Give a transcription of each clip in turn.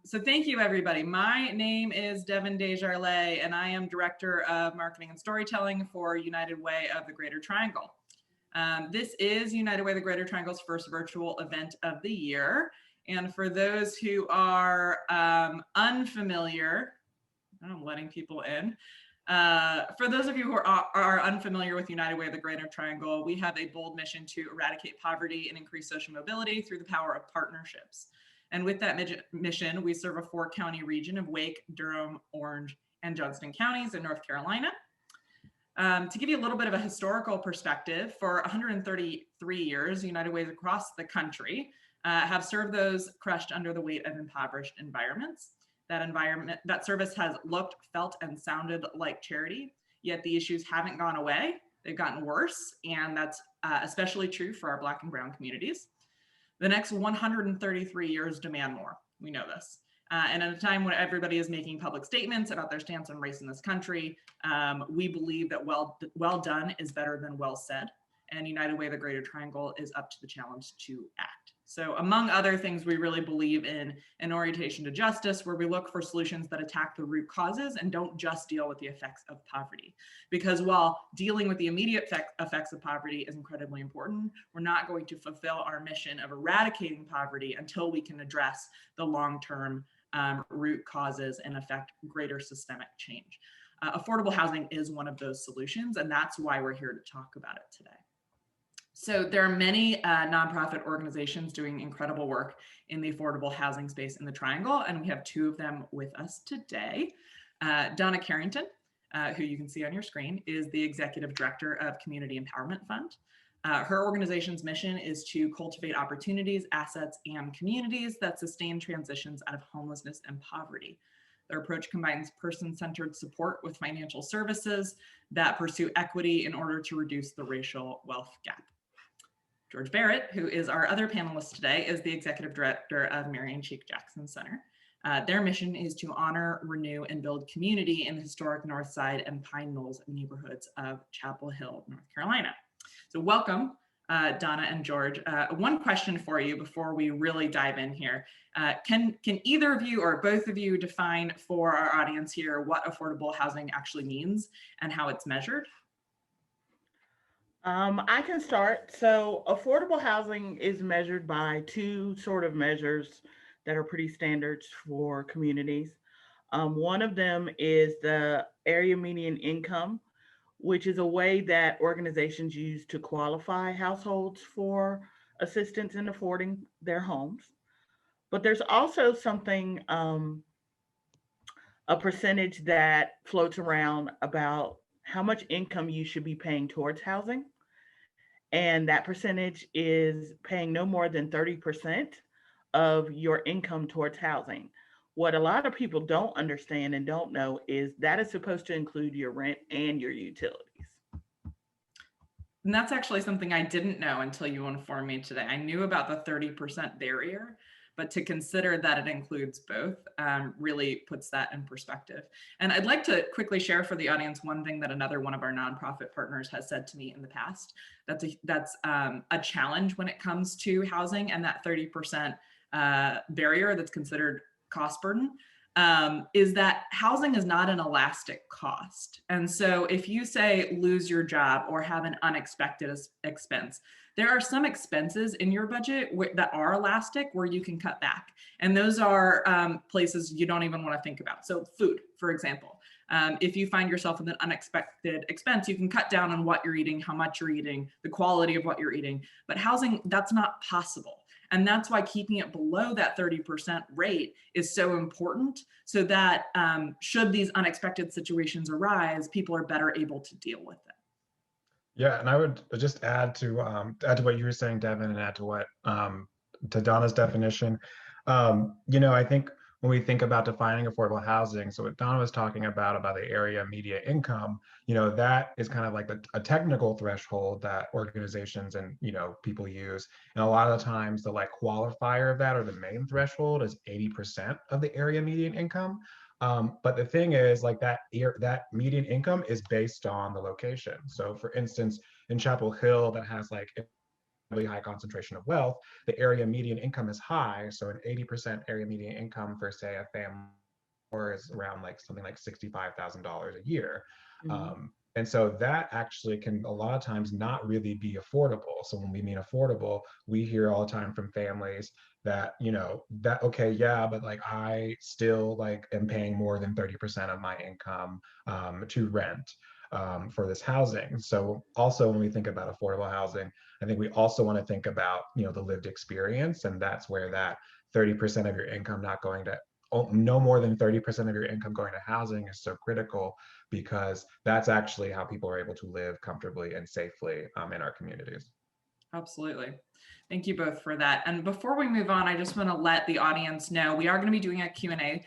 So thank you, everybody. My name is Devin Desjardins, and I am Director of Marketing and Storytelling for United Way of the Greater Triangle. This is United Way of the Greater Triangle's first virtual event of the year. And for those who are unfamiliar, I'm letting people in. For those of you who are unfamiliar with United Way of the Greater Triangle, we have a bold mission to eradicate poverty and increase social mobility through the power of partnerships. And with that mission, we serve a 4-county region of Wake, Durham, Orange, and Johnston counties in North Carolina. To give you a little bit of a historical perspective, for 133 years, United Ways across the country have served those crushed under the weight of impoverished environments. That service has looked, felt, and sounded like charity, yet the issues haven't gone away. They've gotten worse, and that's especially true for our Black and Brown communities. The next 133 years demand more. We know this. And at a time when everybody is making public statements about their stance on race in this country, we believe that well done is better than well said. And United Way of the Greater Triangle is up to the challenge to act. So among other things, we really believe in an orientation to justice, where we look for solutions that attack the root causes and don't just deal with the effects of poverty. Because while dealing with the immediate effects of poverty is incredibly important, we're not going to fulfill our mission of eradicating poverty until we can address the long-term root causes and affect greater systemic change. Affordable housing is one of those solutions, and that's why we're here to talk about it today. So there are many nonprofit organizations doing incredible work in the affordable housing space in the Triangle, and we have 2 of them with us today. Donna Carrington, who you can see on your screen, is the Executive Director of Community Empowerment Fund. Her organization's mission is to cultivate opportunities, assets, and communities that sustain transitions out of homelessness and poverty. Their approach combines person-centered support with financial services that pursue equity in order to reduce the racial wealth gap. George Barrett, who is our other panelist today, is the Executive Director of Marian Jackson Center. Their mission is to honor, renew, and build community in the historic North Side and Pine Knolls neighborhoods of Chapel Hill, North Carolina. So welcome, Donna and George. One question for you before we really dive in here. Can either of you or both of you define for our audience here what affordable housing actually means and how it's measured? I can start. So affordable housing is measured by 2 sort of measures that are pretty standards for communities. One of them is the area median income, which is a way that organizations use to qualify households for assistance in affording their homes. But there's also something, a percentage that floats around about how much income you should be paying towards housing. And that percentage is paying no more than 30% of your income towards housing. What a lot of people don't understand and don't know is that is supposed to include your rent and your utilities. And that's actually something I didn't know until you informed me today. I knew about the 30% barrier, but to consider that it includes both really puts that in perspective. And I'd like to quickly share for the audience one thing that another one of our nonprofit partners has said to me in the past. That's a challenge when it comes to housing, and that 30% barrier that's considered cost burden is that housing is not an elastic cost. And so if you say lose your job or have an unexpected expense, there are some expenses in your budget that are elastic where you can cut back. And those are places you don't even want to think about. So food, for example, if you find yourself with an unexpected expense, you can cut down on what you're eating, how much you're eating, the quality of what you're eating. But housing, that's not possible. And that's why keeping it below that 30% rate is so important, so that should these unexpected situations arise, people are better able to deal with it. Yeah, and I would just add to what you were saying, Devin, and add to what to Donna's definition. I think when we think about defining affordable housing, so what Donna was talking about the area median income, that is kind of like a technical threshold that organizations and people use. And a lot of the times the qualifier of that, or the main threshold, is 80% of the area median income. But the thing is, that median income is based on the location. So for instance, in Chapel Hill, that has really high concentration of wealth, the area median income is high. So an 80% area median income for, say, a family or is around like something like $65,000 a year. And so that actually can a lot of times not really be affordable. So when we mean affordable, we hear all the time from families that, that, okay, yeah, but like I still like am paying more than 30% of my income to rent for this housing. So also when we think about affordable housing, I think we also want to think about, the lived experience. And that's where that 30% of your income not going to no more than 30% of your income going to housing is so critical, because that's actually how people are able to live comfortably and safely in our communities. Absolutely. Thank you both for that. And before we move on, I just want to let the audience know we are going to be doing a Q&A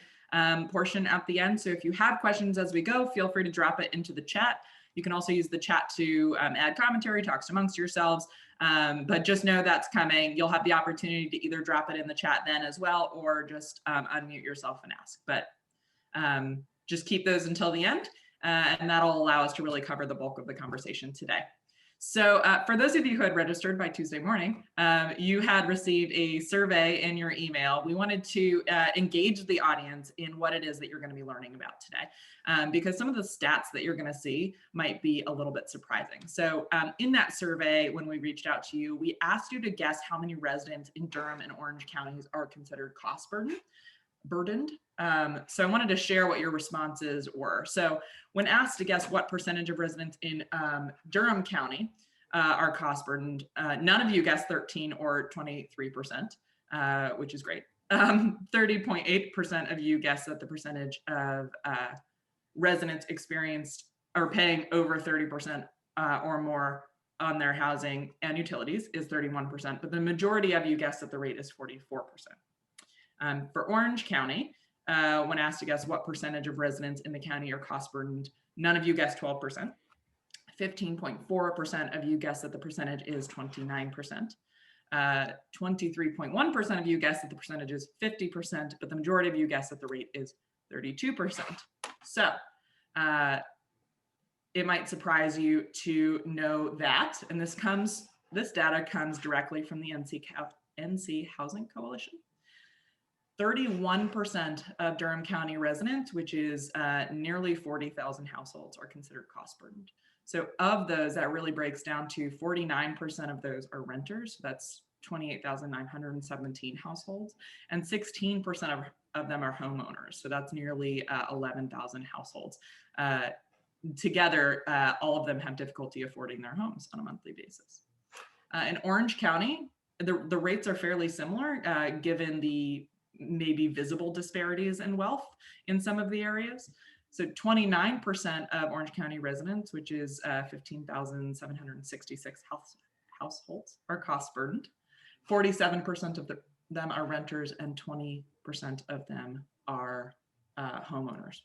portion at the end. So if you have questions as we go, feel free to drop it into the chat. You can also use the chat to add commentary, talks amongst yourselves. But just know that's coming. You'll have the opportunity to either drop it in the chat then as well, or just unmute yourself and ask. But just keep those until the end, and that'll allow us to really cover the bulk of the conversation today. So for those of you who had registered by Tuesday morning, you had received a survey in your email. We wanted to engage the audience in what it is that you're going to be learning about today, because some of the stats that you're going to see might be a little bit surprising. So in that survey, when we reached out to you, we asked you to guess how many residents in Durham and Orange counties are considered cost burdened. So I wanted to share what your responses were. So when asked to guess what percentage of residents in Durham County are cost burdened, none of you guessed 13 or 23%, which is great. 30.8% of you guessed that the percentage of residents experienced or paying over 30% or more on their housing and utilities is 31%, but the majority of you guessed that the rate is 44%. For Orange County, when asked to guess what percentage of residents in the county are cost burdened, none of you guessed 12%. 15.4% of you guessed that the percentage is 29%. 23.1% of you guessed that the percentage is 50%, but the majority of you guessed that the rate is 32%. So it might surprise you to know that, and this data comes directly from the NC Housing Coalition. 31% of Durham County residents, which is nearly 40,000 households, are considered cost burdened. So of those, that really breaks down to 49% of those are renters. That's 28,917 households, and 16% of them are homeowners. So that's nearly 11,000 households. Together, all of them have difficulty affording their homes on a monthly basis. In Orange County, the rates are fairly similar, given the maybe visible disparities in wealth in some of the areas. So 29% of Orange County residents, which is 15,766 households, are cost burdened. 47% of them are renters, and 20% of them are homeowners.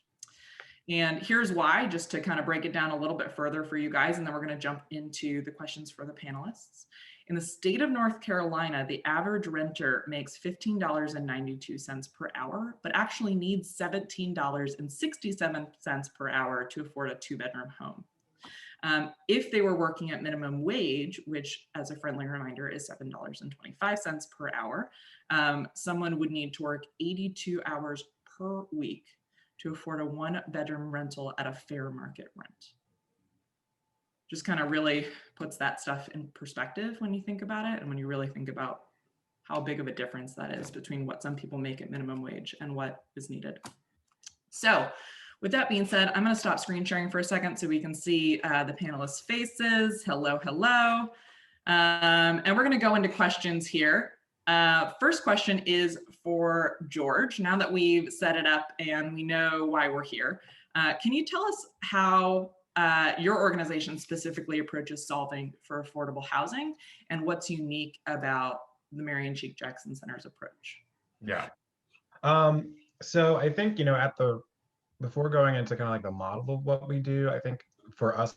And here's why, just to kind of break it down a little bit further for you guys, and then we're going to jump into the questions for the panelists. In the state of North Carolina, the average renter makes $15.92 per hour, but actually needs $17.67 per hour to afford a 2-bedroom home. If they were working at minimum wage, which as a friendly reminder is $7.25 per hour, someone would need to work 82 hours per week to afford a 1-bedroom rental at a fair market rent. Just kind of really puts that stuff in perspective when you think about it, and when you really think about how big of a difference that is between what some people make at minimum wage and what is needed. So with that being said, I'm going to stop screen sharing for a second so we can see the panelists' faces. Hello, hello. And we're going to go into questions here. First question is for George. Now that we've set it up and we know why we're here, can you tell us how your organization specifically approaches solving for affordable housing, and what's unique about the Marian Cheek Jackson Center's approach? Yeah. So I think, before going into kind of like the model of what we do, I think for us,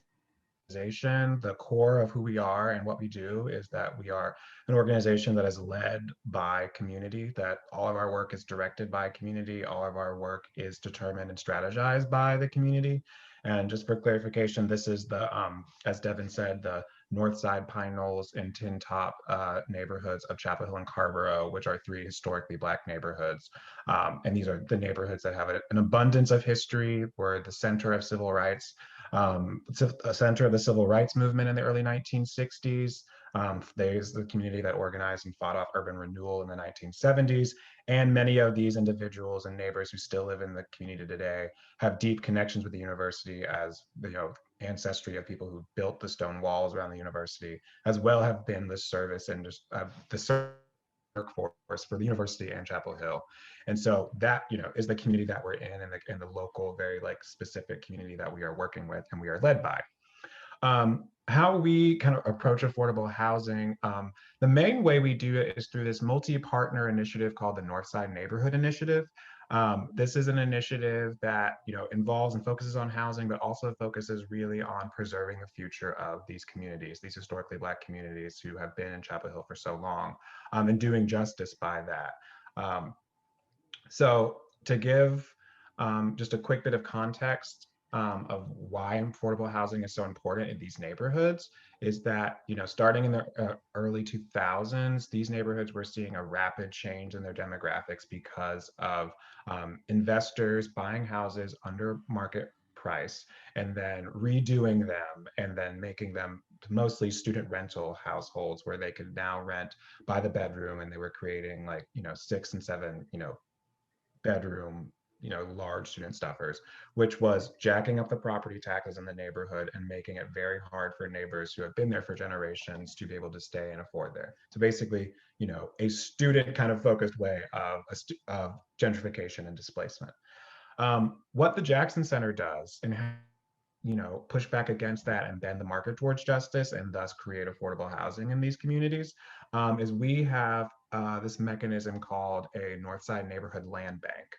the core of who we are and what we do is that we are an organization that is led by community, that all of our work is directed by community, all of our work is determined and strategized by the community. And just for clarification, this is the, as Devin said, the North Side, Pine Knolls, and Tin Top neighborhoods of Chapel Hill and Carrboro, which are three historically Black neighborhoods. And these are the neighborhoods that have an abundance of history, were the center of civil rights, a center of the civil rights movement in the early 1960s. There's the community that organized and fought off urban renewal in the 1970s. And many of these individuals and neighbors who still live in the community today have deep connections with the university, as ancestry of people who built the stone walls around the university, as well have been the service and just the workforce for the university and Chapel Hill. And so that, is the community that we're in, and the local, very like specific community that we are working with and we are led by. How we kind of approach affordable housing, the main way we do it is through this multi-partner initiative called the Northside Neighborhood Initiative. This is an initiative that involves and focuses on housing, but also focuses really on preserving the future of these communities, these historically Black communities who have been in Chapel Hill for so long, and doing justice by that. So to give just a quick bit of context of why affordable housing is so important in these neighborhoods, is that starting in the early 2000s, these neighborhoods were seeing a rapid change in their demographics because of investors buying houses under market price and then redoing them and then making them mostly student rental households where they could now rent by the bedroom, and they were creating like 6 and 7 bedroom large student stuffers, which was jacking up the property taxes in the neighborhood and making it very hard for neighbors who have been there for generations to be able to stay and afford there. So basically, a student kind of focused way of gentrification and displacement. What the Jackson Center does, and push back against that and bend the market towards justice and thus create affordable housing in these communities, is we have this mechanism called a Northside Neighborhood Land Bank.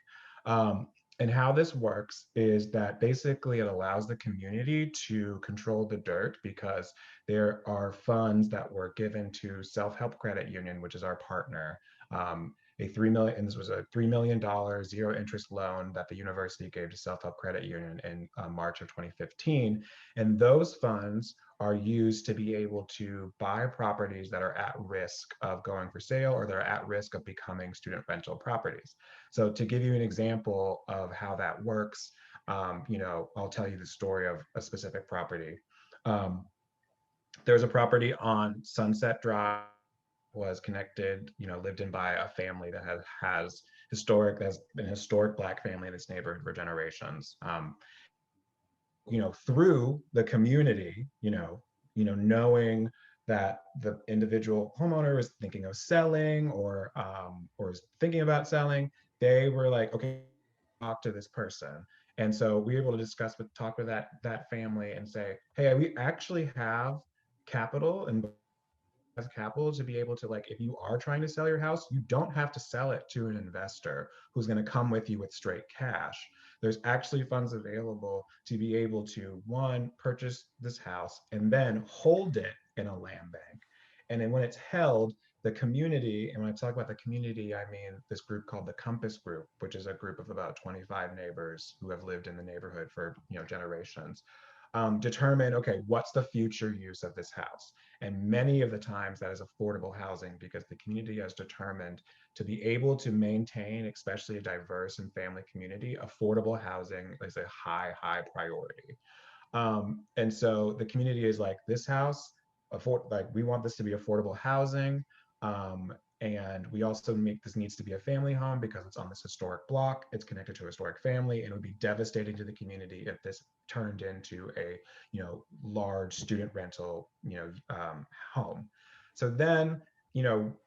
And how this works is that basically it allows the community to control the dirt, because there are funds that were given to Self-Help Credit Union, which is our partner. And this was a $3 million zero interest loan that the university gave to Self-Help Credit Union in March of 2015. And those funds are used to be able to buy properties that are at risk of going for sale, or that are at risk of becoming student rental properties. So to give you an example of how that works, I'll tell you the story of a specific property. There's a property on Sunset Drive, was connected, lived in by a family that has been a historic Black family in this neighborhood for generations. Through the community, knowing that the individual homeowner is thinking of selling or is thinking about selling, they were like, okay, talk to this person. And so we were able to talk with that family and say, hey, we actually have capital and capital to be able to, like, if you are trying to sell your house, you don't have to sell it to an investor who's going to come with you with straight cash. There's actually funds available to be able to, one, purchase this house and then hold it in a land bank. And then when it's held, the community, and when I talk about the community, I mean this group called the Compass Group, which is a group of about 25 neighbors who have lived in the neighborhood for generations, determine, okay, what's the future use of this house? And many of the times that is affordable housing, because the community has determined to be able to maintain, especially a diverse and family community, affordable housing is a high priority. And so the community is like, this house, we want this to be affordable housing. And we also this needs to be a family home because it's on this historic block. It's connected to a historic family, and it would be devastating to the community if this turned into a large student rental home. So then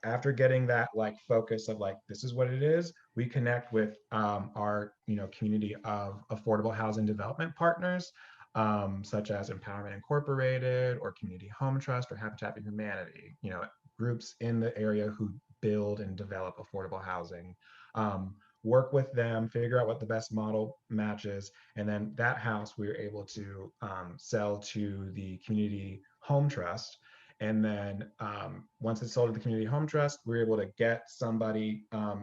after getting that focus of this is what it is, we connect with our community of affordable housing development partners, such as Empowerment Incorporated or Community Home Trust or Habitat for Humanity, groups in the area who build and develop affordable housing. Work with them, figure out what the best model matches, and then that house we were able to sell to the Community Home Trust. And then once it's sold to the Community Home Trust, we're able to get somebody, a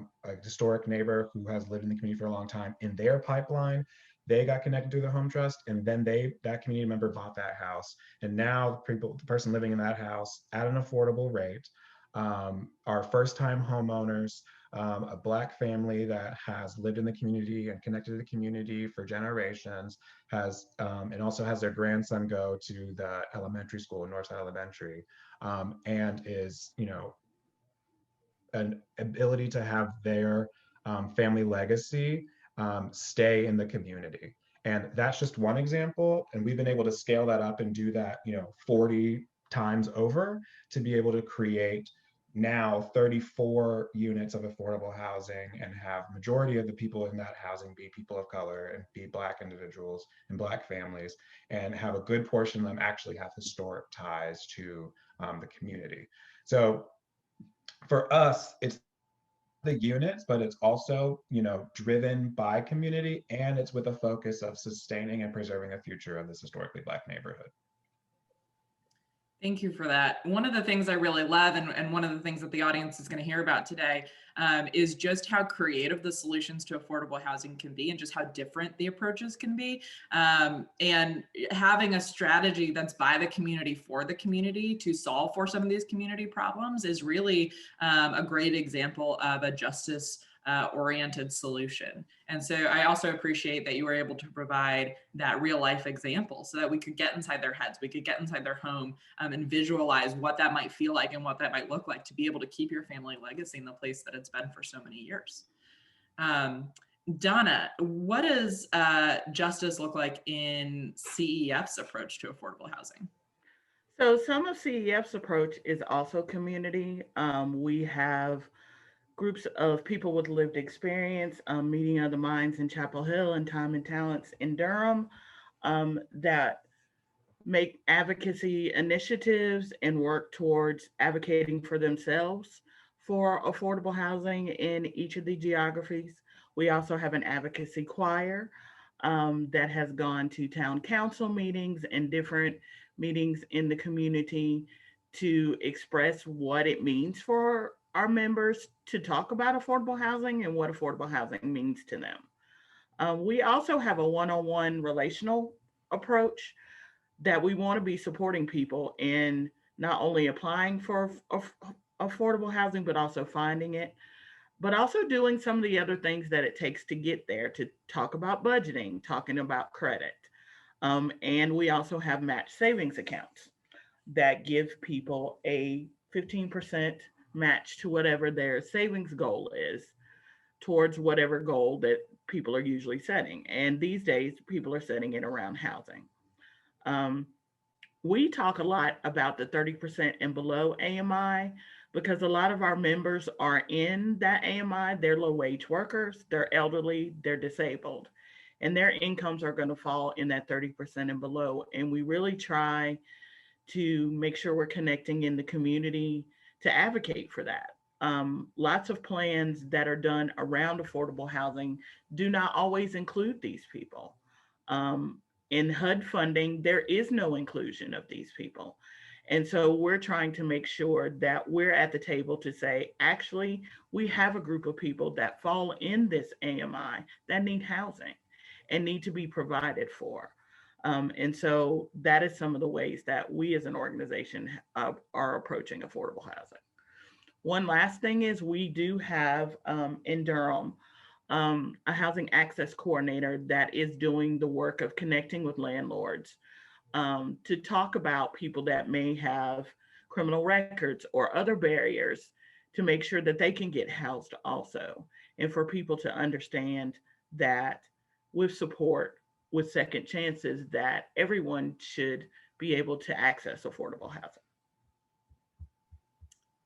historic neighbor who has lived in the community for a long time, in their pipeline. they got connected to the home trust, and then that community member bought that house. And now the person living in that house at an affordable rate are first-time homeowners, a Black family that has lived in the community and connected to the community for generations, and also has their grandson go to the elementary school, Northside Elementary, and is, an ability to have their family legacy stay in the community. And that's just one example. And we've been able to scale that up and do that, 40 times over to be able to create now 34 units of affordable housing and have majority of the people in that housing be people of color and be Black individuals and Black families, and have a good portion of them actually have historic ties to the community. So for us, it's the units, but it's also, driven by community, and it's with a focus of sustaining and preserving a future of this historically Black neighborhood. Thank you for that. One of the things I really love, and one of the things that the audience is going to hear about today, is just how creative the solutions to affordable housing can be, and just how different the approaches can be. And having a strategy that's by the community for the community to solve for some of these community problems is really a great example of a justice oriented solution. And so I also appreciate that you were able to provide that real life example so that we could get inside their heads, we could get inside their home and visualize what that might feel like and what that might look like to be able to keep your family legacy in the place that it's been for so many years. Donna, what does justice look like in CEF's approach to affordable housing? So some of CEF's approach is also community. We have groups of people with lived experience, meeting of the minds in Chapel Hill and Time and Talents in Durham, that make advocacy initiatives and work towards advocating for themselves for affordable housing in each of the geographies. We also have an advocacy choir that has gone to town council meetings and different meetings in the community to express what it means for our members to talk about affordable housing and what affordable housing means to them. We also have a one-on-one relational approach that we want to be supporting people in not only applying for affordable housing, but also finding it, but also doing some of the other things that it takes to get there, to talk about budgeting, talking about credit. And we also have match savings accounts that give people a 15% match to whatever their savings goal is towards whatever goal that people are usually setting. And these days, people are setting it around housing. We talk a lot about the 30% and below AMI because a lot of our members are in that AMI. They're low wage workers, they're elderly, they're disabled, and their incomes are going to fall in that 30% and below. And we really try to make sure we're connecting in the community to advocate for that. Lots of plans that are done around affordable housing do not always include these people. In HUD funding, there is no inclusion of these people. And so we're trying to make sure that we're at the table to say, actually, we have a group of people that fall in this AMI that need housing and need to be provided for. And so that is some of the ways that we as an organization are approaching affordable housing. One last thing is we do have in Durham a housing access coordinator that is doing the work of connecting with landlords to talk about people that may have criminal records or other barriers to make sure that they can get housed also. And for people to understand that with support, with second chances, that everyone should be able to access affordable housing.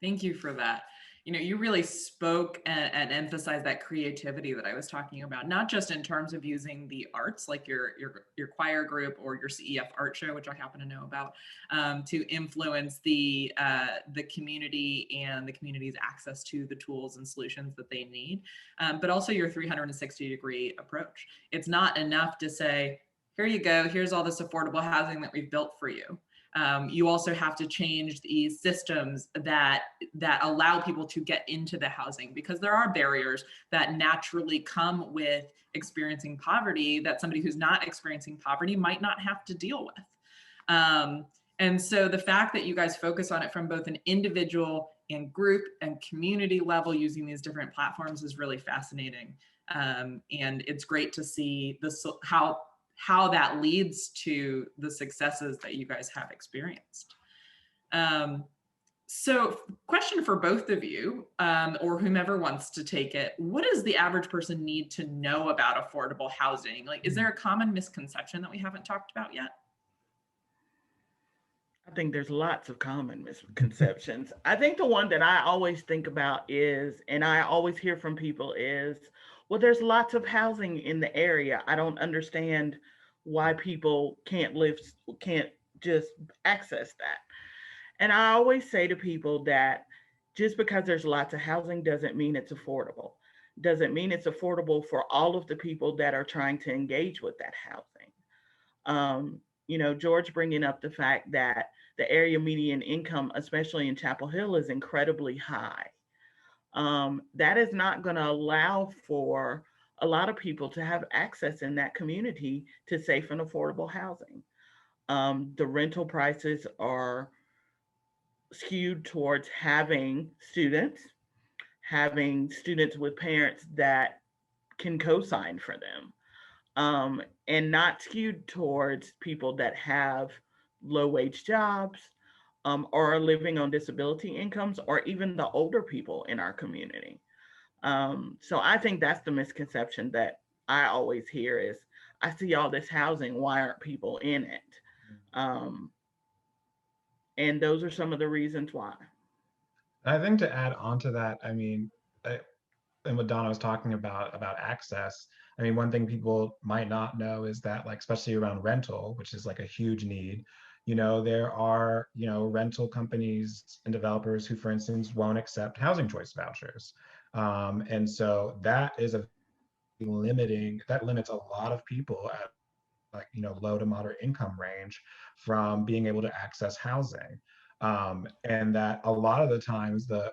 Thank you for that. You really spoke and emphasized that creativity that I was talking about, not just in terms of using the arts, like your choir group or your CEF art show, which I happen to know about, to influence the community and the community's access to the tools and solutions that they need, but also your 360-degree approach. It's not enough to say, here you go, here's all this affordable housing that we've built for you. You also have to change the systems that allow people to get into the housing, because there are barriers that naturally come with experiencing poverty that somebody who's not experiencing poverty might not have to deal with. And so the fact that you guys focus on it from both an individual and group and community level using these different platforms is really fascinating. And it's great to see how that leads to the successes that you guys have experienced. So question for both of you, or whomever wants to take it, what does the average person need to know about affordable housing? Like, is there a common misconception that we haven't talked about yet? I think there's lots of common misconceptions. I think the one that I always think about is, and I always hear from people is, well, there's lots of housing in the area. I don't understand why people can't just access that. And I always say to people that just because there's lots of housing doesn't mean it's affordable. Doesn't mean it's affordable for all of the people that are trying to engage with that housing. George bringing up the fact that the area median income, especially in Chapel Hill, is incredibly high. That is not going to allow for a lot of people to have access in that community to safe and affordable housing. The rental prices are skewed towards having students with parents that can co-sign for them. And not skewed towards people that have low wage jobs, or are living on disability incomes, or even the older people in our community. So I think that's the misconception that I always hear is, I see all this housing, why aren't people in it? And those are some of the reasons why. I think to add on to that, I mean, and what Donna was talking about access, I mean, one thing people might not know is that, like, especially around rental, which is like a huge need, there are, rental companies and developers who, for instance, won't accept housing choice vouchers. And so that limits a lot of people at, like, low to moderate income range from being able to access housing. And that a lot of the times the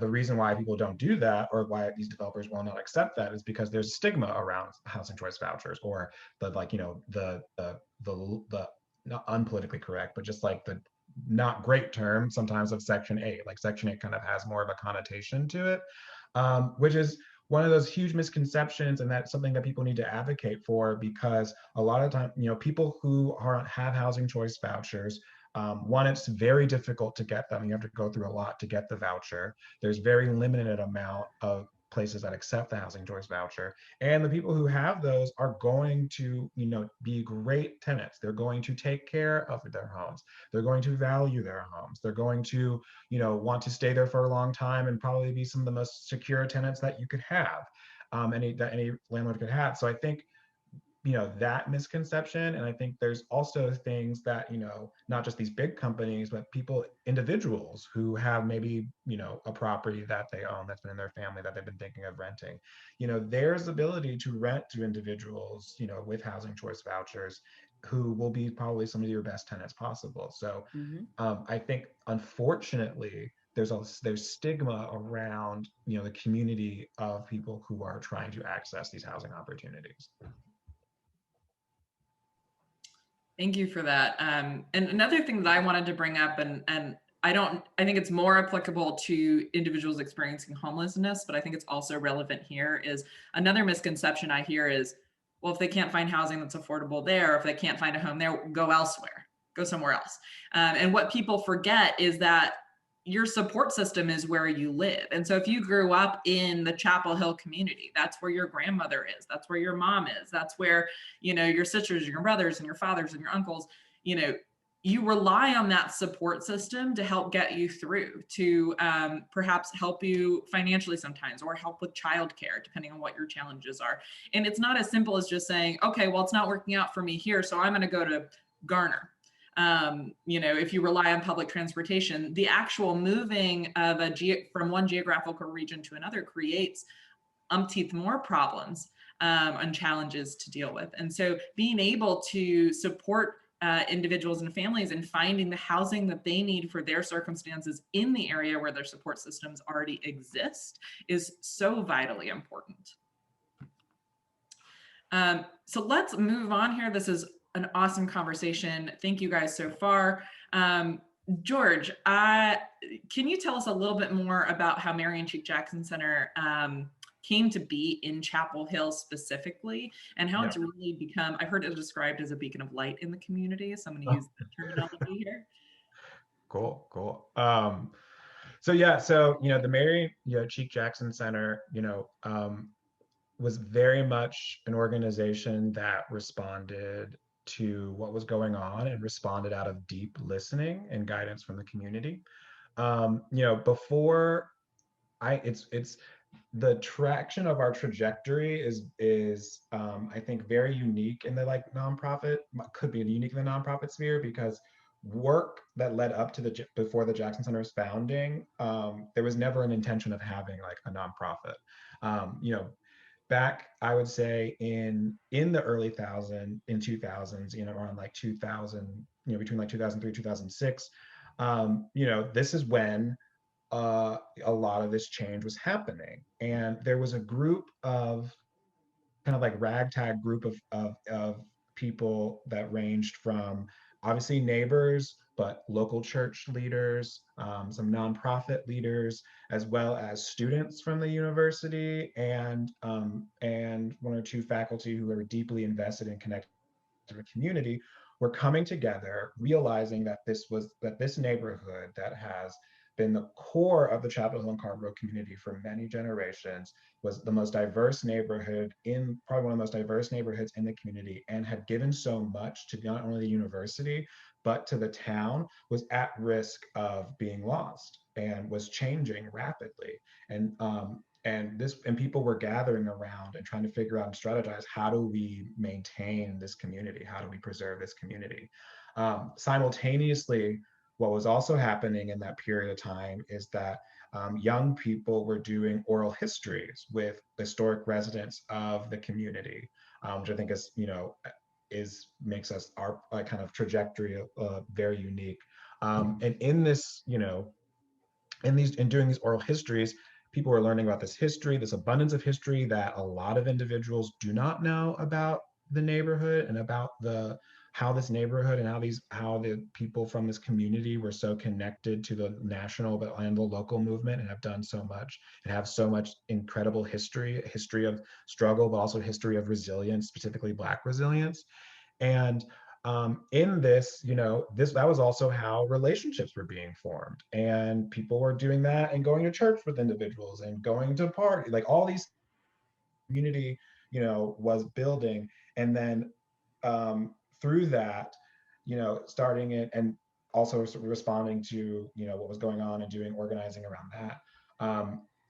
reason why people don't do that, or why these developers will not accept that, is because there's stigma around housing choice vouchers, or the not unpolitically correct, but just like the not great term sometimes of Section 8. Like Section 8 kind of has more of a connotation to it, which is one of those huge misconceptions, and that's something that people need to advocate for, because a lot of time, people who have housing choice vouchers, one, it's very difficult to get them. You have to go through a lot to get the voucher. There's very limited amount of places that accept the housing choice voucher. And the people who have those are going to, be great tenants. They're going to take care of their homes. They're going to value their homes. They're going to, want to stay there for a long time, and probably be some of the most secure tenants that you could have, that any landlord could have. So I think, that misconception. And I think there's also things that, not just these big companies, but individuals who have maybe, a property that they own that's been in their family that they've been thinking of renting, there's ability to rent to individuals, with housing choice vouchers, who will be probably some of your best tenants possible. So I think, unfortunately, there's stigma around, the community of people who are trying to access these housing opportunities. Thank you for that. And another thing that I wanted to bring up, and I think it's more applicable to individuals experiencing homelessness, but I think it's also relevant here, is another misconception I hear is, well, if they can't find housing that's affordable there, if they can't find a home there, go elsewhere, go somewhere else. And what people forget is that your support system is where you live. And so if you grew up in the Chapel Hill community, that's where your grandmother is, that's where your mom is, that's where, your sisters and your brothers and your fathers and your uncles, you rely on that support system to help get you through, to perhaps help you financially sometimes, or help with childcare, depending on what your challenges are. And it's not as simple as just saying, okay, well, it's not working out for me here, so I'm going to go to Garner. If you rely on public transportation, the actual moving of from one geographical region to another creates umpteenth more problems and challenges to deal with. And so being able to support individuals and families in finding the housing that they need for their circumstances in the area where their support systems already exist is so vitally important. So let's move on here. This is an awesome conversation. Thank you guys so far. George, can you tell us a little bit more about how Marian Cheek Jackson Center came to be in Chapel Hill specifically, and how it's really become, I've heard it described as a beacon of light in the community, so I'm going to use that terminology here. Cool, cool. So yeah, so, the Marian, Cheek Jackson Center, was very much an organization that responded to what was going on and responded out of deep listening and guidance from the community. Before it's the traction of our trajectory is I think very unique in the nonprofit, could be unique in the nonprofit sphere, because work that led up to before the Jackson Center's founding, there was never an intention of having like a nonprofit. Back, I would say in the early 2000s, around like 2000, between like 2003, 2006, this is when a lot of this change was happening. And there was a group of kind of like ragtag group of people that ranged from obviously neighbors, but local church leaders, some nonprofit leaders, as well as students from the university, and one or two faculty who are deeply invested in connecting to the community, were coming together, realizing that this neighborhood that has been the core of the Chapel Hill and Carborough community for many generations was the most diverse neighborhood probably one of the most diverse neighborhoods in the community, and had given so much to not only the university, but to the town, was at risk of being lost and was changing rapidly. And people were gathering around and trying to figure out and strategize, how do we maintain this community? How do we preserve this community? Simultaneously, what was also happening in that period of time is that young people were doing oral histories with historic residents of the community, which I think makes us our kind of trajectory very unique. And in this, in doing these oral histories, people were learning about this history, this abundance of history that a lot of individuals do not know about the neighborhood, and about how this neighborhood and how the people from this community were so connected to the national and the local movement, and have done so much and have so much incredible history of struggle, but also history of resilience, specifically Black resilience. And in this, that was also how relationships were being formed, and people were doing that and going to church with individuals and going to party, like all these community, was building. And then through that, starting it, and also responding to, what was going on and doing organizing around that.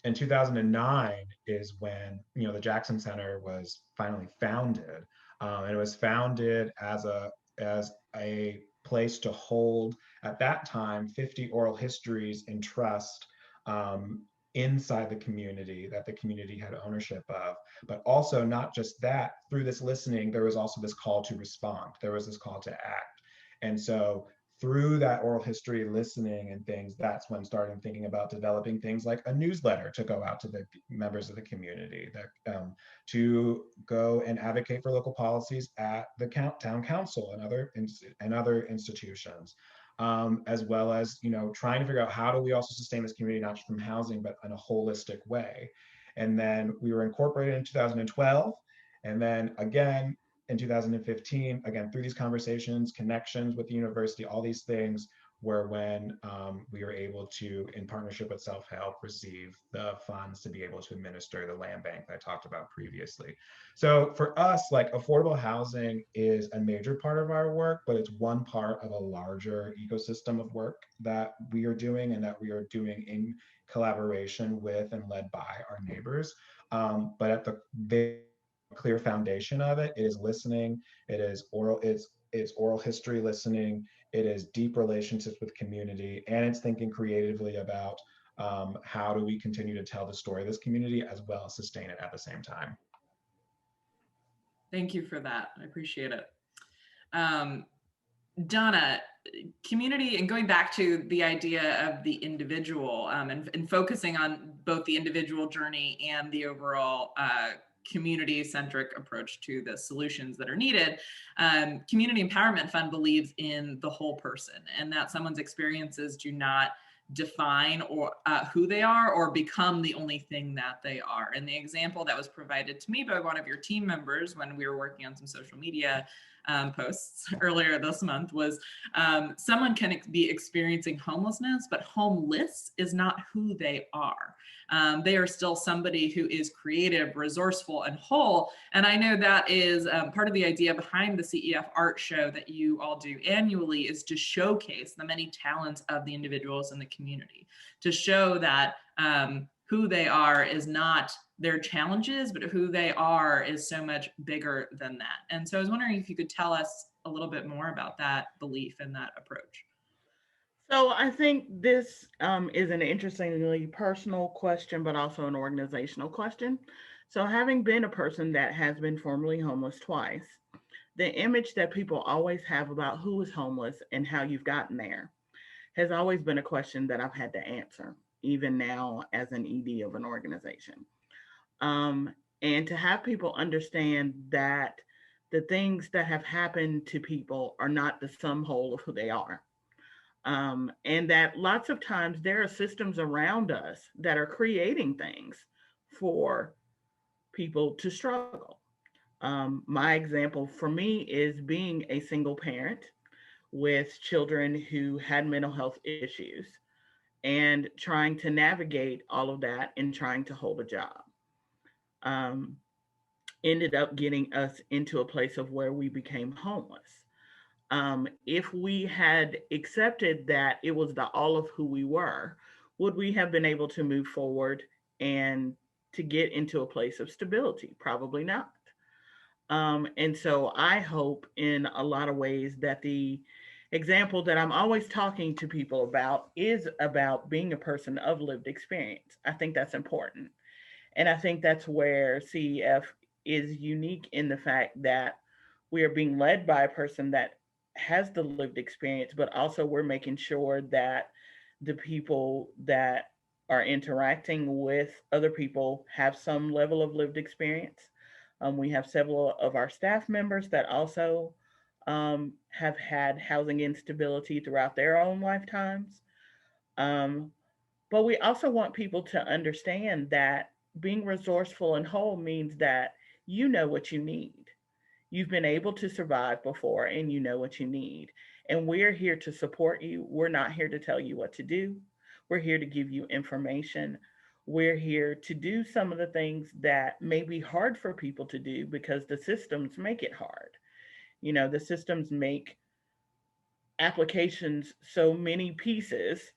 In 2009 is when, the Jackson Center was finally founded. And it was founded as a place to hold, at that time, 50 oral histories in trust inside the community, that the community had ownership of. But also, not just that, through this listening, there was also this call to respond. There was this call to act. And so through that oral history listening and things, that's when starting thinking about developing things like a newsletter to go out to the members of the community, that to go and advocate for local policies at the town council and other institutions. As well as, trying to figure out, how do we also sustain this community, not just from housing, but in a holistic way. And then we were incorporated in 2012. And then again, in 2015, again, through these conversations, connections with the university, all these things were when we were able to, in partnership with Self-Help, receive the funds to be able to administer the land bank that I talked about previously. So for us, like, affordable housing is a major part of our work, but it's one part of a larger ecosystem of work that we are doing, and that we are doing in collaboration with and led by our neighbors. But at the very clear foundation of it is listening. It is it's oral history listening. It is deep relationships with community, and it's thinking creatively about how do we continue to tell the story of this community, as well as sustain it at the same time. Thank you for that. I appreciate it. Donna, community, and going back to the idea of the individual, and focusing on both the individual journey and the overall community-centric approach to the solutions that are needed, Community Empowerment Fund believes in the whole person, and that someone's experiences do not define or who they are or become the only thing that they are. And the example that was provided to me by one of your team members when we were working on some social media posts earlier this month was someone can be experiencing homelessness, but homeless is not who they are. They are still somebody who is creative, resourceful, and whole. And I know that is part of the idea behind the CEF art show that you all do annually, is to showcase the many talents of the individuals in the community, to show that who they are is not their challenges, but who they are is so much bigger than that. And so I was wondering if you could tell us a little bit more about that belief and that approach. So I think this is an interestingly personal question, but also an organizational question. So having been a person that has been formerly homeless twice, the image that people always have about who is homeless and how you've gotten there has always been a question that I've had to answer, even now as an ED of an organization. And to have people understand that the things that have happened to people are not the sum whole of who they are. And that lots of times there are systems around us that are creating things for people to struggle. My example for me is being a single parent with children who had mental health issues and trying to navigate all of that and trying to hold a job. Um, Ended up getting us into a place of where we became homeless. If we had accepted that it was the all of who we were, would we have been able to move forward and to get into a place of stability? Probably not. And so I hope in a lot of ways that the example that I'm always talking to people about is about being a person of lived experience. I think that's important. And I think that's where CEF is unique in the fact that we are being led by a person that has the lived experience, but also we're making sure that the people that are interacting with other people have some level of lived experience. We have several of our staff members that also have had housing instability throughout their own lifetimes. Um, but we also want people to understand that being resourceful and whole means that you know what you need. You've been able to survive before and you know what you need. And we're here to support you. We're not here to tell you what to do. We're here to give you information. We're here to do some of the things that may be hard for people to do because the systems make it hard. You know, the systems make applications so many pieces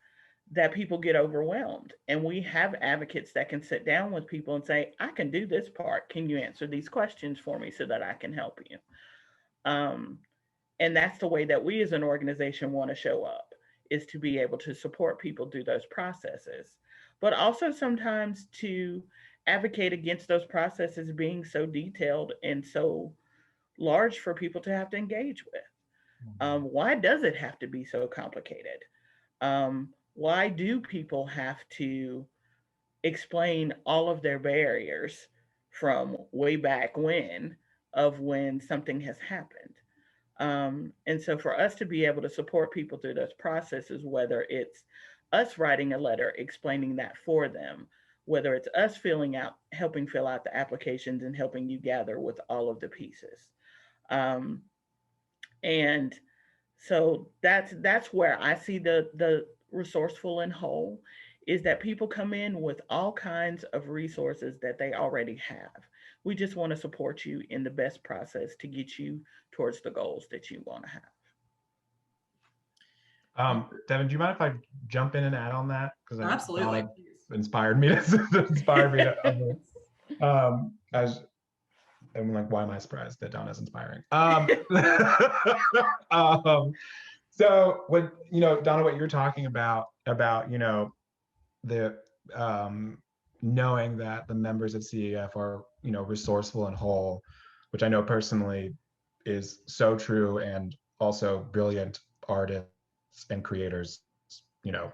that people get overwhelmed. And we have advocates that can sit down with people and say, I can do this part. Can you answer these questions for me so that I can help you? Um, and that's the way that we as an organization want to show up, is to be able to support people through those processes, but also sometimes to advocate against those processes being so detailed and so large for people to have to engage with. Why does it have to be so complicated? Why do people have to explain all of their barriers from way back when something has happened? And so for us to be able to support people through those processes, whether it's us writing a letter explaining that for them, whether it's us helping fill out the applications and helping you gather with all of the pieces. Um, and so that's where I see the resourceful and whole, is that people come in with all kinds of resources that they already have. We just want to support you in the best process to get you towards the goals that you want to have. Devin, do you mind if I jump in and add on that? Because Absolutely. Inspired me to as I'm like, why am I surprised that Donna's inspiring? So when, Donna, what you're talking about, the knowing that the members of CEF are, resourceful and whole, which I know personally is so true. And also brilliant artists and creators,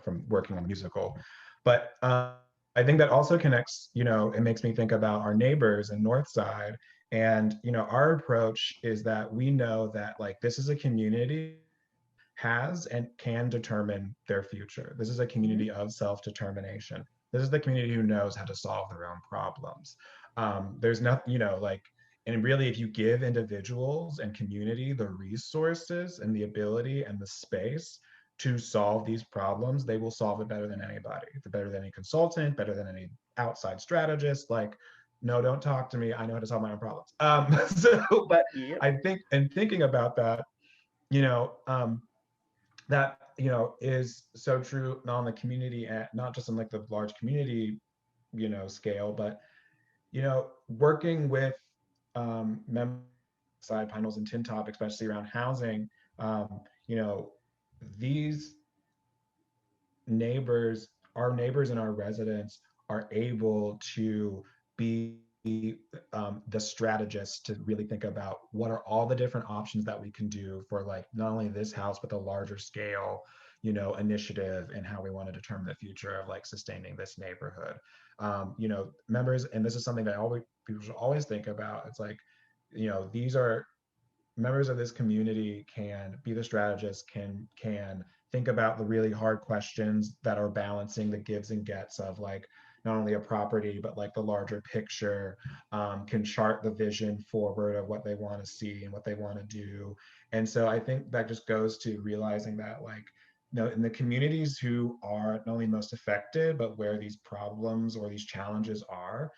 from working on the musical. But I think that also connects, it makes me think about our neighbors in Northside. And, our approach is that we know that like this is a community has and can determine their future. This is a community of self-determination. This is the community who knows how to solve their own problems. There's nothing, like, and really, if you give individuals and community the resources and the ability and the space to solve these problems, they will solve it better than anybody, better than any consultant, better than any outside strategist. Like, no, don't talk to me. I know how to solve my own problems. But Yep. I think, and thinking about that, you know, that is so true not on the community and not just on like the large community scale, but working with members side panels and tin top, especially around housing, you know these neighbors, our neighbors and our residents are able to be the strategists to really think about what are all the different options that we can do for like not only this house but the larger scale initiative and how we want to determine the future of like sustaining this neighborhood. Members, and this is something that always people should always think about. It's like these are members of this community can be the strategists, can think about the really hard questions that are balancing the gives and gets of like not only a property but like the larger picture, can chart the vision forward of what they want to see and what they want to do. And so I think that just goes to realizing that like in the communities who are not only most affected but where these problems or these challenges are,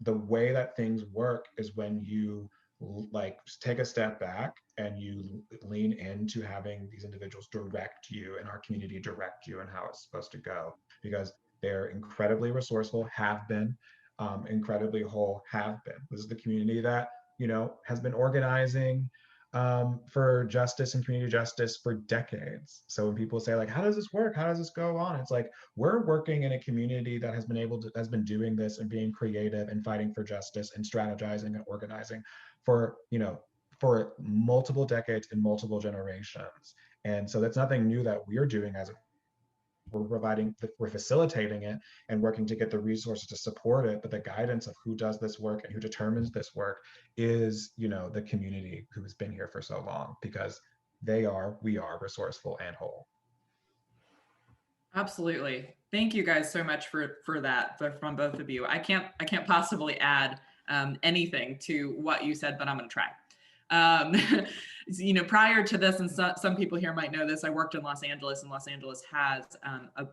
the way that things work is when you like take a step back and you lean into having these individuals direct you and our community direct you and how it's supposed to go, because they're incredibly resourceful, have been, incredibly whole, have been. This is the community that has been organizing for justice and community justice for decades. So when people say like, how does this work, how does this go on, it's like we're working in a community that has been doing this and being creative and fighting for justice and strategizing and organizing for for multiple decades and multiple generations. And so that's nothing new that we're doing. As we're facilitating it and working to get the resources to support it, but the guidance of who does this work and who determines this work is the community who has been here for so long, because we are resourceful and whole. Absolutely. Thank you guys so much for that, from both of you. I can't possibly add anything to what you said, but I'm going to try. Prior to this, and some people here might know this, I worked in Los Angeles, and Los Angeles has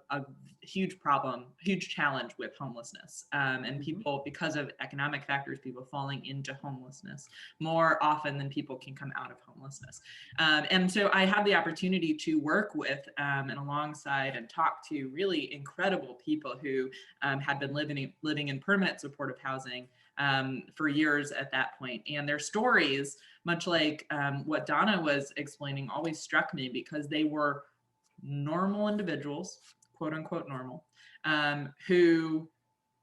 a huge problem, huge challenge with homelessness, and people, because of economic factors, people falling into homelessness more often than people can come out of homelessness. And so I had the opportunity to work with and alongside and talk to really incredible people who had been living in permanent supportive housing for years at that point. And their stories, much like what Donna was explaining, always struck me because they were normal individuals, quote unquote normal, who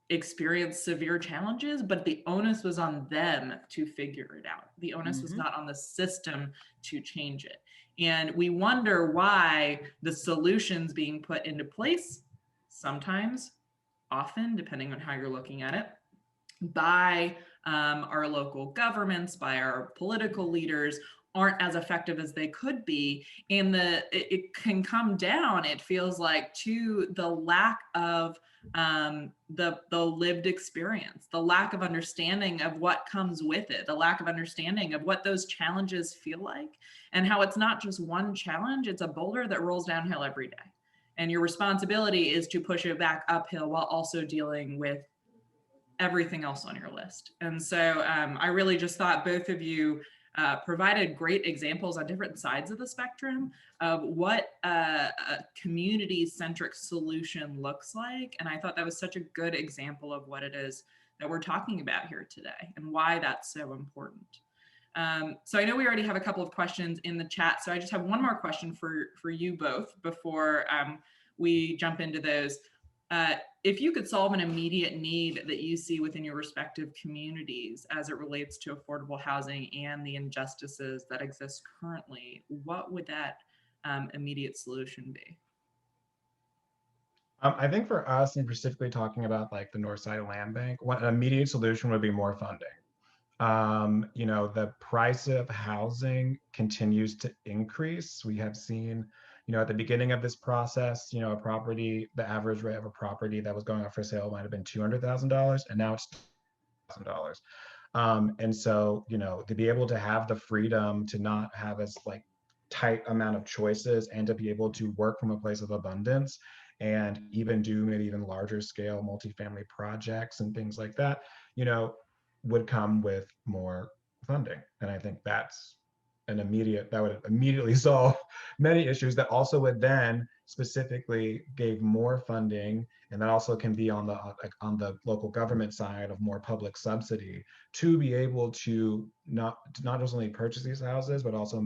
experienced severe challenges, but the onus was on them to figure it out. The onus was not on the system to change it. And we wonder why the solutions being put into place, sometimes, often, depending on how you're looking at it, by our local governments, by our political leaders, aren't as effective as they could be. And it can come down, it feels like, to the lack of the lived experience, the lack of understanding of what comes with it, the lack of understanding of what those challenges feel like, and how it's not just one challenge, it's a boulder that rolls downhill every day. And your responsibility is to push it back uphill while also dealing with everything else on your list. And so I really just thought both of you provided great examples on different sides of the spectrum of what a community-centric solution looks like. And I thought that was such a good example of what it is that we're talking about here today and why that's so important. So I know we already have a couple of questions in the chat. So I just have one more question for you both before we jump into those. if you could solve an immediate need that you see within your respective communities as it relates to affordable housing and the injustices that exist currently, what would that immediate solution be? I think for us, and specifically talking about like the North Side Land Bank, one an immediate solution would be more funding. The price of housing continues to increase. We have seen, at the beginning of this process, a property, the average rate of a property that was going up for sale might have been $200,000, and now it's $1,000. And so, to be able to have the freedom to not have as like tight amount of choices and to be able to work from a place of abundance and even do maybe even larger scale multifamily projects and things like that, would come with more funding. And I think that would immediately solve many issues that also would then specifically give more funding, and that also can be on the local government side of more public subsidy to be able to not just only purchase these houses, but also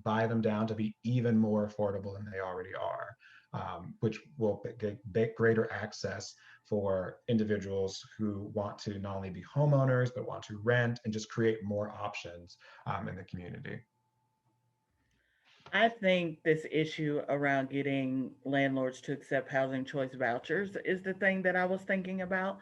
buy them down to be even more affordable than they already are. Which will get greater access for individuals who want to not only be homeowners, but want to rent and just create more options in the community. I think this issue around getting landlords to accept housing choice vouchers is the thing that I was thinking about,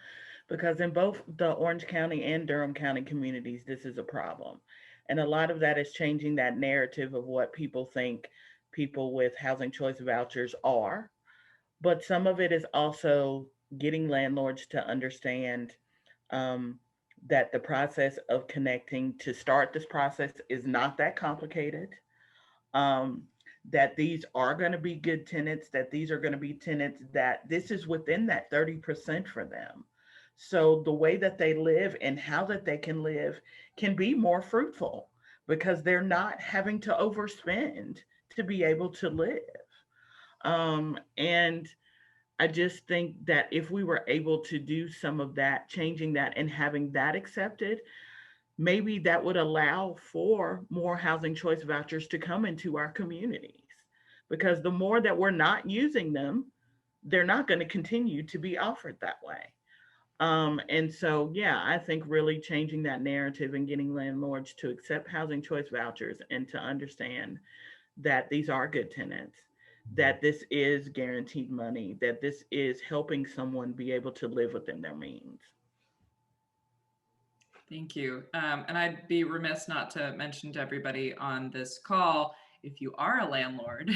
because in both the Orange County and Durham County communities, this is a problem. And a lot of that is changing that narrative of what people think people with housing choice vouchers are. But some of it is also getting landlords to understand um, that the process of connecting to start this process is not that complicated. Um, that these are going to be good tenants, that these are going to be tenants that this is within that 30% for them. So the way that they live and how that they can live can be more fruitful because they're not having to overspend to be able to live. And I just think that if we were able to do some of that, changing that and having that accepted, maybe that would allow for more housing choice vouchers to come into our communities. Because the more that we're not using them, they're not going to continue to be offered that way. And so, yeah, I think really changing that narrative and getting landlords to accept housing choice vouchers and to understand that these are good tenants, that this is guaranteed money, that this is helping someone be able to live within their means. Thank you. And I'd be remiss not to mention to everybody on this call, if you are a landlord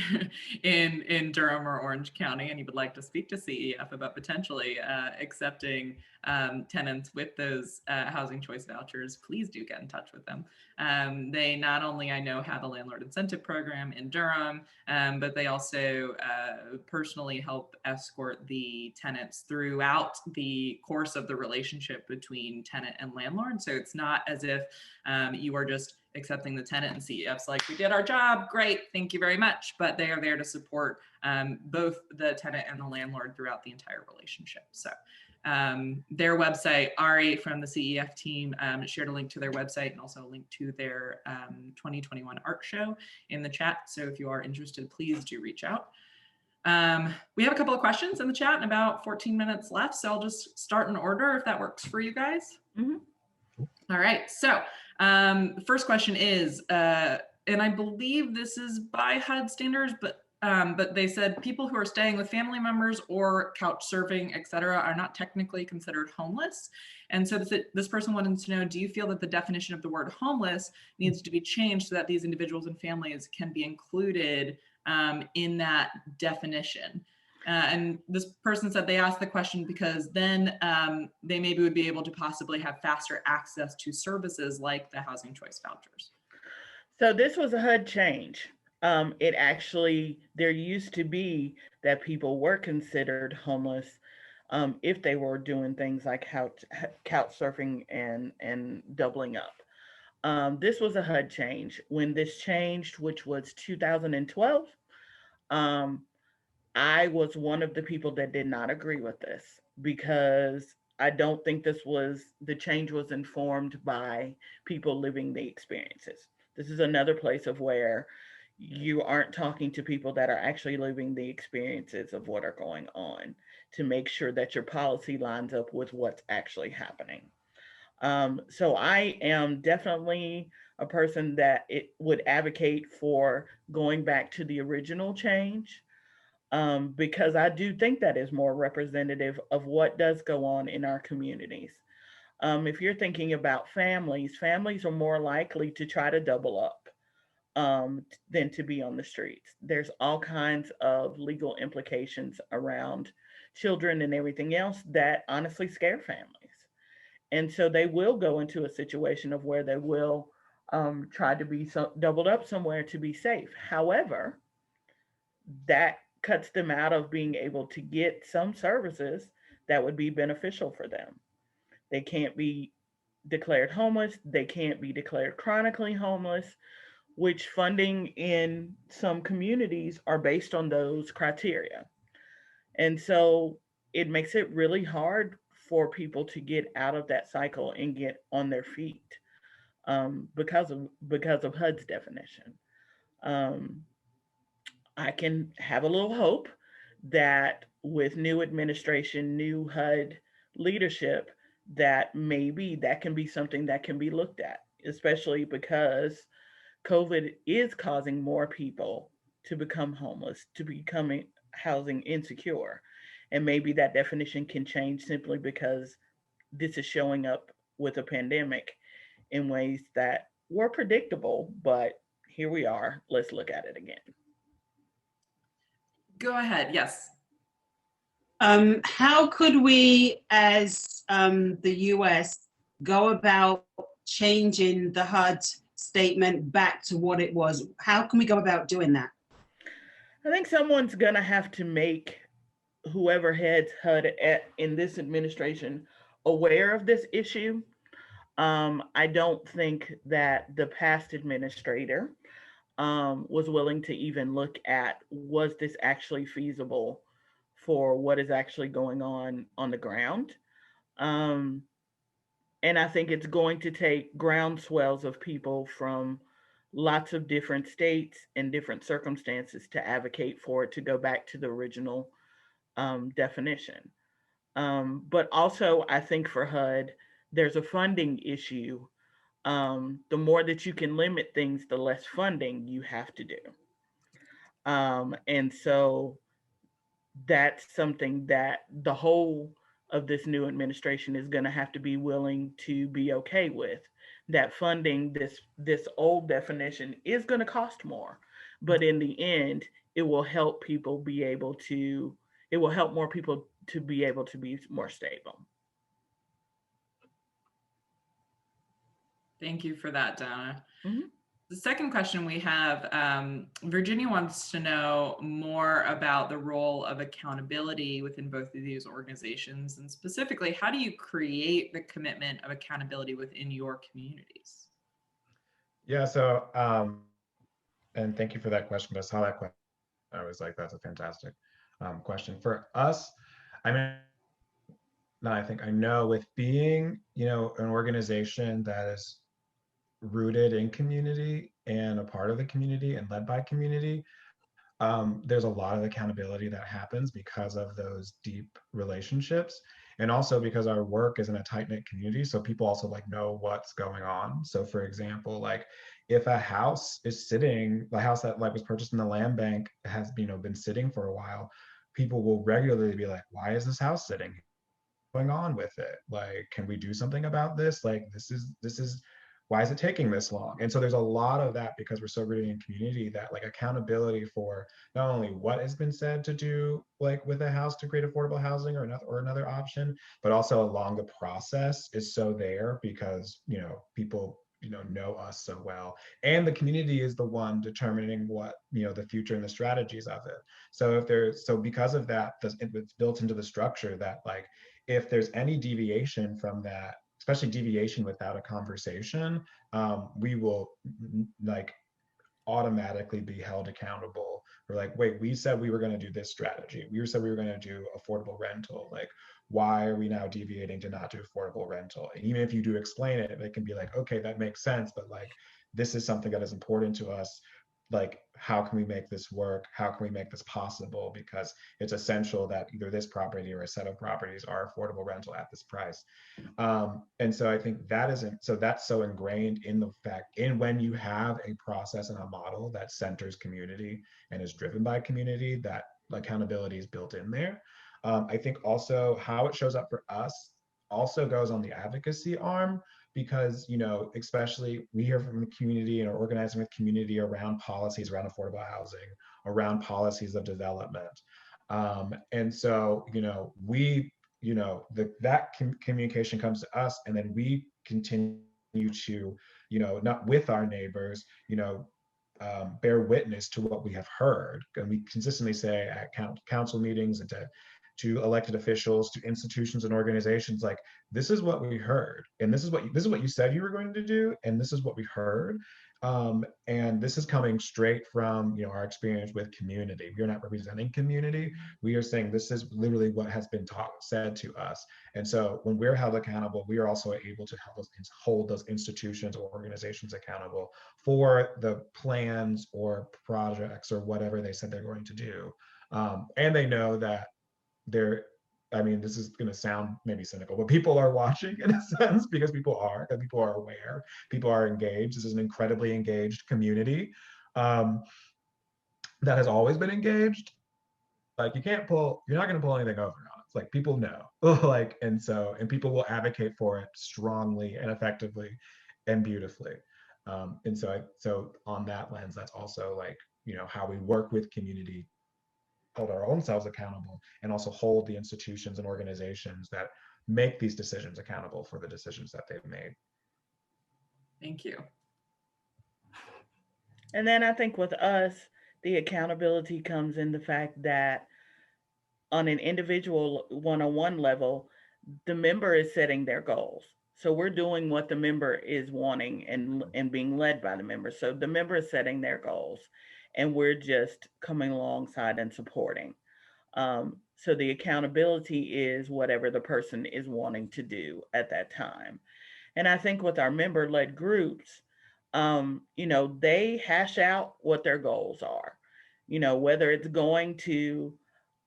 in Durham or Orange County and you would like to speak to CEF about potentially accepting tenants with those housing choice vouchers, please do get in touch with them. They not only, I know, have a landlord incentive program in Durham, but they also personally help escort the tenants throughout the course of the relationship between tenant and landlord. So it's not as if you are just accepting the tenant and CEF's like, we did our job, great, thank you very much. But they are there to support both the tenant and the landlord throughout the entire relationship. So their website, Ari from the CEF team shared a link to their website and also a link to their 2021 art show in the chat. So if you are interested, please do reach out. We have a couple of questions in the chat and about 14 minutes left. So I'll just start in order if that works for you guys. Mm-hmm. All right, so the first question is, and I believe this is by HUD standards, but they said people who are staying with family members or couch surfing, et cetera, are not technically considered homeless. And so this person wanted to know, do you feel that the definition of the word homeless needs to be changed so that these individuals and families can be included in that definition? And this person said they asked the question because then they maybe would be able to possibly have faster access to services like the housing choice vouchers. So this was a HUD change. It actually, there used to be that people were considered homeless if they were doing things like couch surfing and doubling up. This was a HUD change. When this changed, which was 2012, I was one of the people that did not agree with this because I don't think the change was informed by people living the experiences. This is another place of where, you aren't talking to people that are actually living the experiences of what are going on to make sure that your policy lines up with what's actually happening. So I am definitely a person that it would advocate for going back to the original change, because I do think that is more representative of what does go on in our communities. If you're thinking about families, families are more likely to try to double up than to be on the streets. There's all kinds of legal implications around children and everything else that honestly scare families. And so they will go into a situation of where they will try to be doubled up somewhere to be safe. However, that cuts them out of being able to get some services that would be beneficial for them. They can't be declared homeless, they can't be declared chronically homeless, which funding in some communities are based on those criteria. And so it makes it really hard for people to get out of that cycle and get on their feet, because of HUD's definition. Um, I can have a little hope that with new administration, new HUD leadership, that maybe that can be something that can be looked at, especially because COVID is causing more people to become homeless, to becoming housing insecure. And maybe that definition can change simply because this is showing up with a pandemic in ways that were predictable, but here we are. Let's look at it again. Go ahead. Yes. How could we, as the US, go about changing the HUD statement back to what it was? How can we go about doing that? I think someone's going to have to make whoever heads HUD in this administration aware of this issue. I don't think that the past administrator was willing to even look at, was this actually feasible for what is actually going on the ground. Um, and I think it's going to take groundswells of people from lots of different states and different circumstances to advocate for it to go back to the original definition. But also, I think for HUD, there's a funding issue. The more that you can limit things, the less funding you have to do. And so that's something that the whole of this new administration is going to have to be willing to be okay with. That funding this old definition is going to cost more, but in the end, it will help people be able to. It will help more people to be able to be more stable. Thank you for that, Donna. Mhm. The second question we have, Virginia wants to know more about the role of accountability within both of these organizations, and specifically, how do you create the commitment of accountability within your communities? Yeah, so and thank you for that question. I saw that question. I was like, that's a fantastic question. For us, I mean, now I think I know with being, an organization that is rooted in community and a part of the community and led by community, there's a lot of accountability that happens because of those deep relationships, and also because our work is in a tight-knit community, so people also like know what's going on. So for example, like if a house is sitting, the house that like was purchased in the land bank has been sitting for a while, people will regularly be like, why is this house sitting? Going on with it? Like, can we do something about this? Like, this is why is it taking this long? And so there's a lot of that because we're so rooted in community, that like accountability for not only what has been said to do like with a house to create affordable housing or another option, but also along the process is so there because people know us so well, and the community is the one determining what the future and the strategies of it. So because of that, it's built into the structure that like if there's any deviation from that, especially deviation without a conversation, we will like automatically be held accountable. We're like, wait, we said we were going to do this strategy. We said we were going to do affordable rental. Like, why are we now deviating to not do affordable rental? And even if you do explain it, it can be like, okay, that makes sense, but like, this is something that is important to us. like, how can we make this work? How can we make this possible? Because it's essential that either this property or a set of properties are affordable rental at this price. And so I think that isn't, so that's so ingrained in the fact, in when you have a process and a model that centers community and is driven by community, that accountability is built in there. I think also how it shows up for us also goes on the advocacy arm, because, you know, especially we hear from the community and are organizing with community around policies around affordable housing, around policies of development. And so, you know, we, you know, that communication comes to us, and then we continue to, you know, not with our neighbors, you know, bear witness to what we have heard. And we consistently say at council meetings and to elected officials, to institutions and organizations, like, this is what we heard, and this is what you said you were going to do, and this is what we heard. And this is coming straight from, you know, our experience with community. We are not representing community. We are saying this is literally what has been said to us. And so when we're held accountable, we are also able to hold those institutions or organizations accountable for the plans or projects or whatever they said they're going to do. And they know that they're, I mean, this is going to sound maybe cynical, but people are watching in a sense, because people are aware, people are engaged. This is an incredibly engaged community that has always been engaged. Like, you're not going to pull anything over on us. Like, people know, like, and people will advocate for it strongly and effectively and beautifully. And so on that lens, that's also, like, you know, how we work with community, hold our own selves accountable, and also hold the institutions and organizations that make these decisions accountable for the decisions that they've made. Thank you. And then I think with us, the accountability comes in the fact that on an individual one-on-one level, the member is setting their goals. So we're doing what the member is wanting and being led by the member. So the member is setting their goals, and we're just coming alongside and supporting. So the accountability is whatever the person is wanting to do at that time. And I think with our member-led groups, you know, they hash out what their goals are. You know, whether it's going to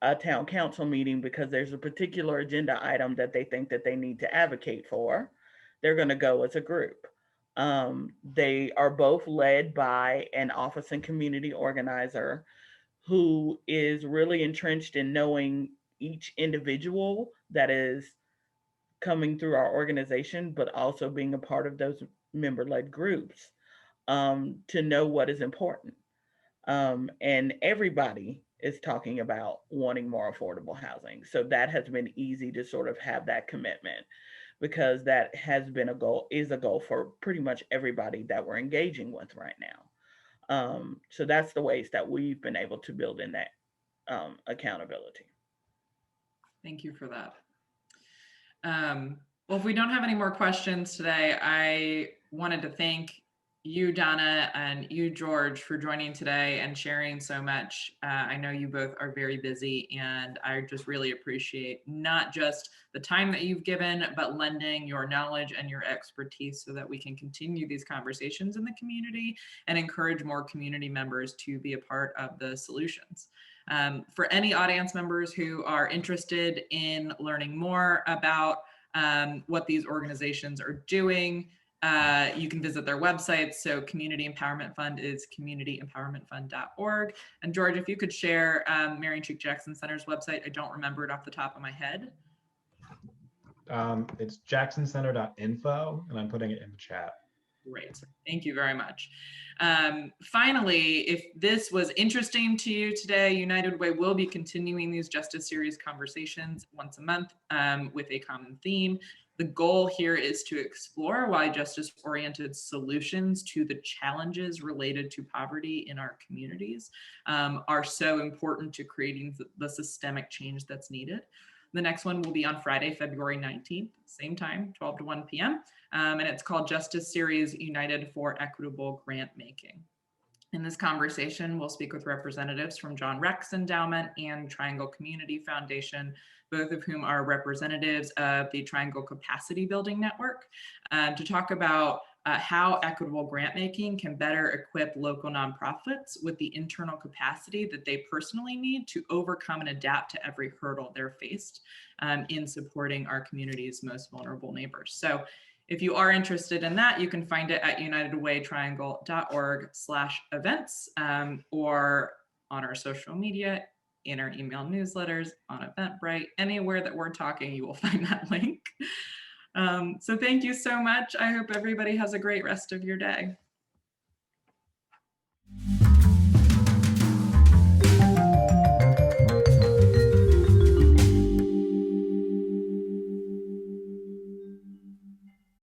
a town council meeting because there's a particular agenda item that they think that they need to advocate for, they're going to go as a group. They are both led by an office and community organizer who is really entrenched in knowing each individual that is coming through our organization, but also being a part of those member-led groups, to know what is important. And everybody is talking about wanting more affordable housing. So that has been easy to sort of have that commitment, because that has been is a goal for pretty much everybody that we're engaging with right now. So that's the ways that we've been able to build in that accountability. Thank you for that. Well, if we don't have any more questions today, I wanted to thank you, Donna, and you, George, for joining today and sharing so much. I know you both are very busy, and I just really appreciate not just the time that you've given, but lending your knowledge and your expertise so that we can continue these conversations in the community and encourage more community members to be a part of the solutions. For any audience members who are interested in learning more about what these organizations are doing, you can visit their websites. So Community Empowerment Fund is communityempowermentfund.org. And George, if you could share Marian Cheek Jackson Center's website. I don't remember it off the top of my head. It's jacksoncenter.info, and I'm putting it in the chat. Great. Thank you very much. Finally, if this was interesting to you today, United Way will be continuing these Justice Series conversations once a month with a common theme. The goal here is to explore why justice-oriented solutions to the challenges related to poverty in our communities are so important to creating the systemic change that's needed. The next one will be on Friday, February 19th, same time, 12 to 1 p.m. And it's called Justice Series United for Equitable Grant Making. In this conversation, we'll speak with representatives from John Rex Endowment and Triangle Community Foundation, both of whom are representatives of the Triangle Capacity Building Network, to talk about how equitable grant making can better equip local nonprofits with the internal capacity that they personally need to overcome and adapt to every hurdle they're faced in supporting our community's most vulnerable neighbors. So if you are interested in that, you can find it at unitedwaytriangle.org/events or on our social media, in our email newsletters, on Eventbrite, anywhere that we're talking, you will find that link. So thank you so much. I hope everybody has a great rest of your day.